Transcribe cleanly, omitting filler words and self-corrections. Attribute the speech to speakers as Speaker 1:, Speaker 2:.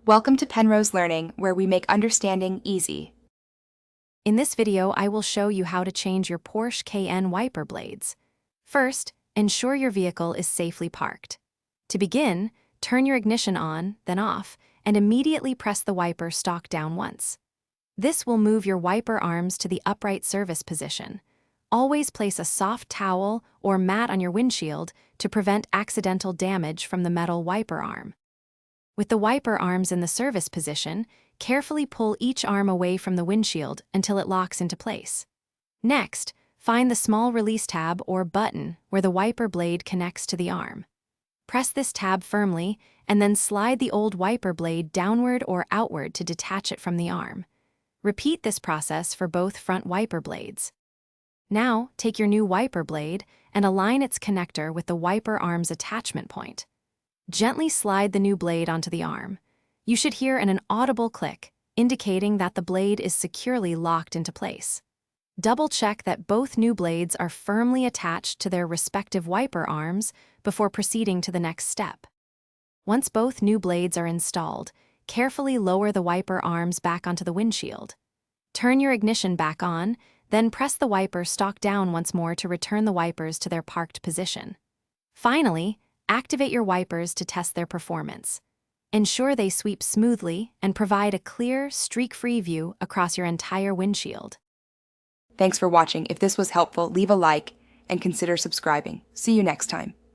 Speaker 1: Welcome to Penrose Learning, where we make understanding easy.
Speaker 2: In this video, I will show you how to change your Porsche Cayenne wiper blades. First, ensure your vehicle is safely parked. To begin, turn your ignition on, then off, and immediately press the wiper stalk down once. This will move your wiper arms to the upright service position. Always place a soft towel or mat on your windshield to prevent accidental damage from the metal wiper arm. With the wiper arms in the service position, carefully pull each arm away from the windshield until it locks into place. Next, find the small release tab or button where the wiper blade connects to the arm. Press this tab firmly and then slide the old wiper blade downward or outward to detach it from the arm. Repeat this process for both front wiper blades. Now, take your new wiper blade and align its connector with the wiper arm's attachment point. Gently slide the new blade onto the arm. You should hear an audible click, indicating that the blade is securely locked into place. Double-check that both new blades are firmly attached to their respective wiper arms before proceeding to the next step. Once both new blades are installed, carefully lower the wiper arms back onto the windshield. Turn your ignition back on, then press the wiper stalk down once more to return the wipers to their parked position. Finally, activate your wipers to test their performance. Ensure they sweep smoothly and provide a clear, streak-free view across your entire windshield.
Speaker 1: Thanks for watching. If this was helpful, leave a like and consider subscribing. See you next time.